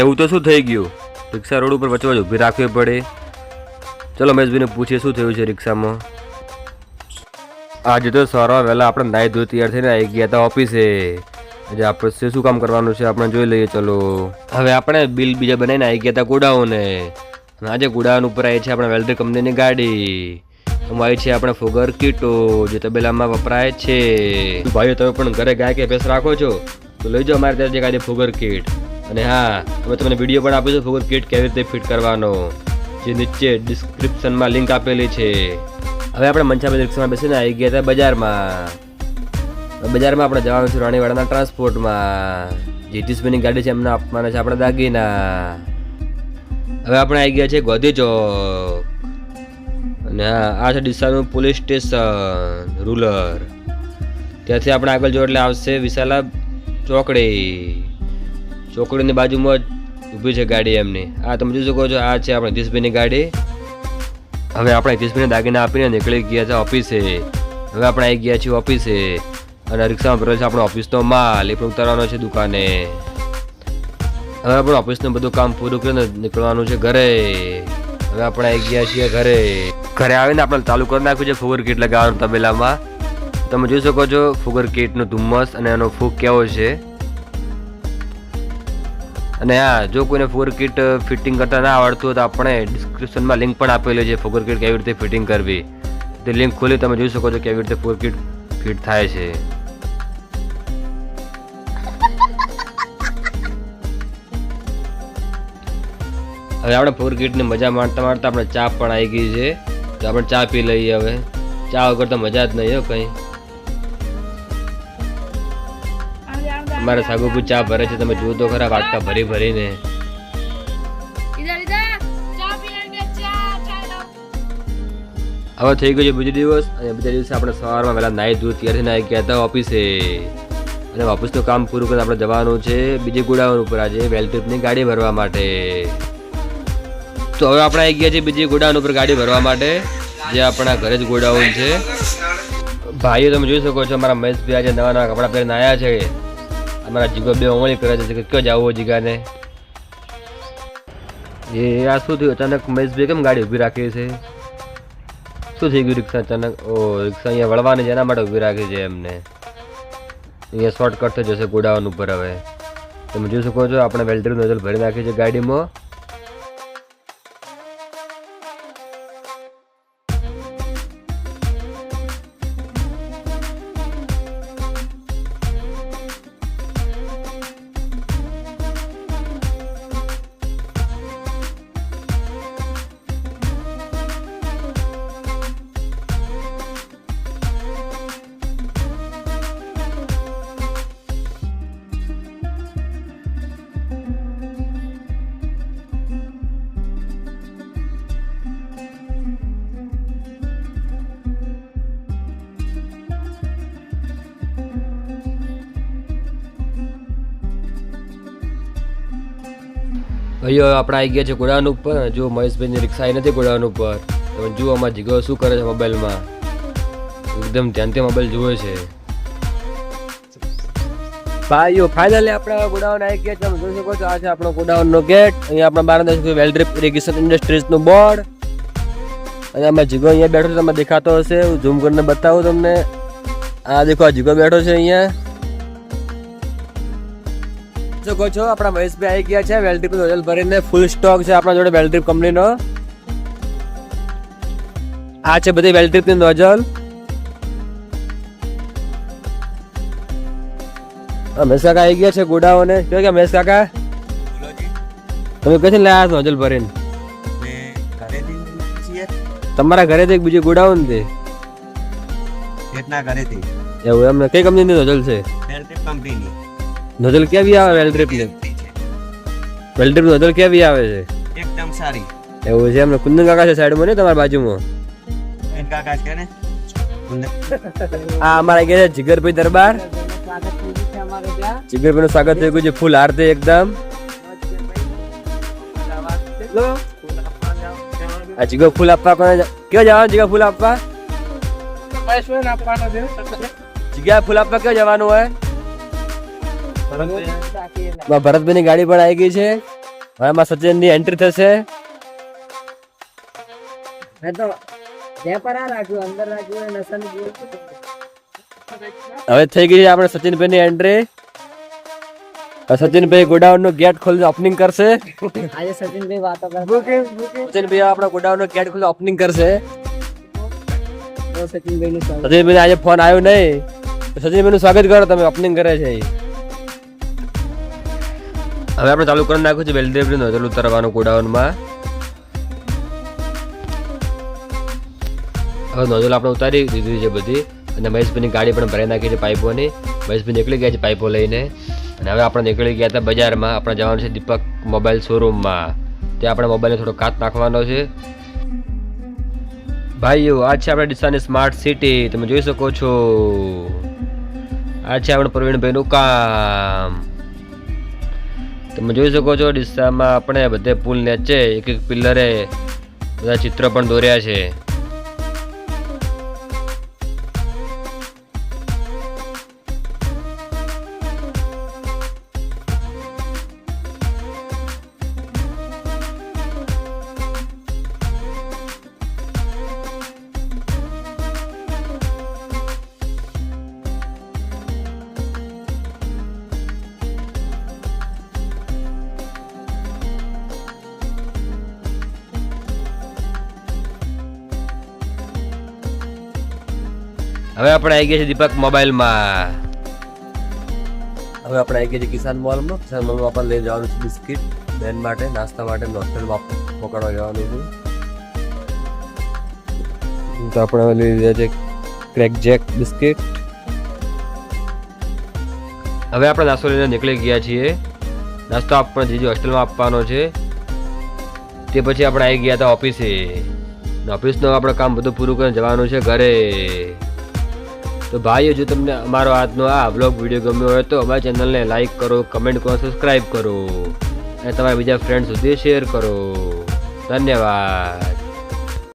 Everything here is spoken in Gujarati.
એવું તો શું થઈ ગયું? રિક્ષા રોડ ઉપર વચમાં જ ઊભી રાખવી પડે. ચલો મહેશભાઈને પૂછીએ શું થયું છે રિક્ષામાં. આજે તો સવારમાં વહેલા આપણે નાહી ધોઈ તૈયાર થઈને આવી ગયા હતા ઓફિસે. આજે આપણે શું કામ કરવાનું છે આપણે જોઈ લઈએ. ચલો હવે આપણે બિલ બીજા બનાવીને આવી ગયા હતા ગોડાઉને. આજે ગોડાઉન ઉપર આવી છે આપણે વેલ્ડર કંપનીની ગાડી. આવી છે આપણે ફુગર કીટો જે તબેલામાં વપરાય છે. ભાઈઓ તમે પણ ઘરે ગાય કે ભેંસ રાખો છો તો લઈ જાઓ અમારે ત્યાં ગાડી ફુગર કીટ. અને હા અમે તમને વિડીયો પણ આપીશું ફુગર કીટ કેવી રીતે ફિટ કરવાનો, જે નીચે ડિસ્ક્રિપ્શનમાં લિંક આપેલી છે. હવે આપણે મંચાબેન રિક્ષામાં બેસીને આવી ગયા હતા બજારમાં. બજારમાં આપણે જવાનું છે રાણીવાડાના ટ્રાન્સપોર્ટમાં. જીટીસપીની ગાડી છે એમને આપવાના છે આપણે દાગીના. હવે આપણે આવી ગયા છે ગોધી ચોક. અને હા આ છે ડીસાનું પોલીસ સ્ટેશન રૂરલ. ત્યાંથી આપણે આગળ જો એટલે આવશે વિશાલા ચોકડી. ચોકડીની બાજુમાં જ ઊભી છે ગાડી એમની. આ તમે જોઈ શકો છો આ છે આપણે જીટીસપીની ગાડી. હવે આપણે જીટીસપીને દાગીના આપીને નીકળી ગયા છે ઓફિસે. હવે આપણે આવી ગયા છીએ ઓફિસે અને રિક્ષામાં ભરેલો છે આપણો ઓફિસનો માલ એ પણ ઉતારવાનો છે દુકાને. હવે આપણે ઓફિસનું બધું કામ પૂરું કરીને નીકળવાનું છે ઘરે. હવે આપણે આવી ગયા છીએ ઘરે. ઘરે આવીને આપણે ચાલુ કરી નાખ્યું છે ફુગર કીટ લગાવવાનું તબેલામાં. તમે જોઈ શકો છો ફુગર કીટનું ધુમ્મસ અને એનો ફૂગ કેવો છે. અને હા જો કોઈને ફુગર કીટ ફિટિંગ કરતા ના આવડતું હોય તો આપણે ડિસ્ક્રિપ્શનમાં લિંક પણ આપેલી છે ફુગર કીટ કેવી રીતે ફિટિંગ કરવી. તે લિંક ખોલી તમે જોઈ શકો છો કેવી રીતે ફુગર કીટ ફિટ થાય છે. હવે આપણે ફુગર કીટની મજા માણતા માણતા આપણે ચા પણ આવી ગઈ છે તો આપણે ચા પી લઈએ. હવે ચા વગર તો મજા જ નહીં હો કઈ. અમારે સાગુપુ ચા ભરે છે તમે જુઓ તો ખરા વાટકા ભરી ભરીને. હવે થઈ ગયો છે બીજો દિવસ અને બીજા દિવસે આપણે સવારમાં પહેલા નાહી ધોઈ તૈયાર થઈને આવી ગયા હતા ઓફિસે. અને ઓફિસનું કામ પૂરું કરીને આપણે જવાનું છે બીજી ગોડાઉન ઉપર આજે વેલ્ટ્રીપની ગાડી ભરવા માટે. તો હવે આપણે આવી ગયા છીએ બીજી ગોડાઉન ઉપર ગાડી ભરવા માટે જે આપણા ઘરે જ ગોડાઉન છે. ભાઈઓ તમે જોઈ શકો છો અમારા મહેશભાઈ આજે નવા નવા કપડાં પહેરીને આવ્યા છે. અમારા જીગો બે ઓંગળી કરે છે કે ક્યાં જવું જીગાને. એ આ શું થયું અચાનક મહેશભાઈ કેમ ગાડી ઊભી રાખી છે? શું થઈ ગયું રિક્ષા અચાનક? ઓ રિક્ષા અહીંયા વળવાની છે એના માટે ઊભી રાખી છે એમને. અહીંયા શોર્ટકટ થઈ જશે ગોડાઉન ઉપર. હવે તમે જોઈ શકો છો આપણે વેલ્ડર નોઝલ ભરી નાખી છે ગાડીમાં. ભાઈઓ આપણે આવી ગયા છે ગોડાઉન ઉપર. જો મહેશભાઈની રિક્ષા આવી નથી ગોડાઉન ઉપર. તમે જુઓ અમારા જીગો શું કરે છે મોબાઈલમાં. એકદમ ધ્યાનથી મોબાઈલ જુએ છે. ભાઈઓ ફાઇનલી આપણે ગોડાઉન આવી ગયા છે. તમે જોઈ શકો છો આ છે આપણો ગોડાઉનનો ગેટ. અહીંયા આપણા બાર વેલ્ડ્રીપ ઇરિગેશન ઇન્ડસ્ટ્રીઝનું બોર્ડ. અને અમારા જીગો અહીંયા બેઠો છે તમે દેખાતો હશે. હું ઝૂમ કરીને બતાવું તમને. આ દેખો આ જીગો બેઠો છે અહીંયા. શકો છો આપણા મહેશભાઈ આવી ગયા છે વેલ્ડ્રીપ નોઝલ ભરીને. ફૂલ સ્ટોક છે આપણા જોડે વેલ્ડ્રીપ કંપનીનો. આ છે બધી વેલ્ડ્રીપની નોઝલ. મહેશ કાકા આવી ગયા છે ગોડાઓને. શું કે મહેશ કાકા તમે કઈ લાયા નોઝલ ભરીને? તમારા ઘરેથી બીજી ગોડાઉન છે એવું એમને? કઈ કંપનીની નોઝલ છે? નોઝલ કેવી આવે વેલ્ડ્રીપની? વેલ્ડ્રીપ નોઝલ કેવી આવે છે? એકદમ સારી. એવું છે એમને? કુંદન કાકા છે સાઈડમાં ને તમારી બાજુમાં? કાકા છે ને. આ અમારા ગયા છે જીગરભાઈ દરબાર. જીગરભાઈ નું સ્વાગત થઈ ગયું છે ફૂલ હારથી એકદમ. આ જીગો ફૂલ આપવા કોને ક્યાં જવાનું? જીગા ફૂલ આપવા જીગા ફૂલ આપવા ક્યાં જવાનું હોય? ભરતભાઈની ગાડી પણ આવી ગઈ છે. હવે એમાં સચિનની એન્ટ્રી થશે. હવે થઈ ગઈ છે આપણે સચિનભાઈની એન્ટ્રી. સચિનભાઈ ગોડાઉન નો ગેટ ખોલી ઓપનિંગ કરશે. સચિનભાઈ આપણા ગોડાઉન નો ગેટ ખોલી ઓપનિંગ કરશે. સચિનભાઈ આજે ફોન આવ્યો નહીં. સચિનભાઈ નું સ્વાગત કરો, તમે ઓપનિંગ કરે છે. હવે આપણે ચાલુ કરી નાખ્યું છે વેલ્ડેબ્રી નોઝલ ઉતારવાનું ગોડાઉનમાં. હવે નોઝલ આપણે ઉતારી દીધી છે બધી, અને મહેશભાઈની ગાડી પણ ભરાઈ નાખી છે પાઇપોની. મહેશભાઈ નીકળી ગયા છે પાઇપો લઈને, અને હવે આપણે નીકળી ગયા હતા બજારમાં. આપણે જવાનું છે દીપક મોબાઈલ શોરૂમમાં. ત્યાં આપણે મોબાઈલને થોડો કાચ નાખવાનો છે. ભાઈઓ, આ છે આપણે ડીસાની સ્માર્ટ સિટી. તમે જોઈ શકો છો, આ છે આપણે પ્રવીણભાઈનું કામ. તમે જોઈ શકો છો ડીસામાં આપણે બધે પુલ નીચે એક એક પિલ્લરે બધા ચિત્ર પણ દોર્યા છે. હવે આપણે આવી ગયા છે દીપક મોબાઈલમાં. હવે આપણે આવી ગયા છે કિસાન મોલમાં. કિસાન મોલમાં આપણે લઈ જવાનું છે બિસ્કિટ બેન માટે, નાસ્તા માટે, હોસ્ટેલમાં પકડવા જવાનું છે. તો આપણે લઈ લીધા છે ક્રેક જેક બિસ્કિટ. હવે આપણે નાસ્તો લઈને નીકળી ગયા છીએ. નાસ્તો આપણે જે હોસ્ટેલમાં આપવાનો છે તે પછી આપણે આવી ગયા હતા ઓફિસે. ઓફિસનું આપણે કામ બધું પૂરું કરીને જવાનું છે ઘરે. તો ભાઈઓ, જો તમને અમારો આજનો આ બ્લોગ વિડીયો ગમ્યો હોય તો અમારી ચેનલને લાઈક કરો, કમેન્ટ કરો, સબસ્ક્રાઈબ કરો, અને તમારા બીજા ફ્રેન્ડ સુધી શેર કરો. ધન્યવાદ.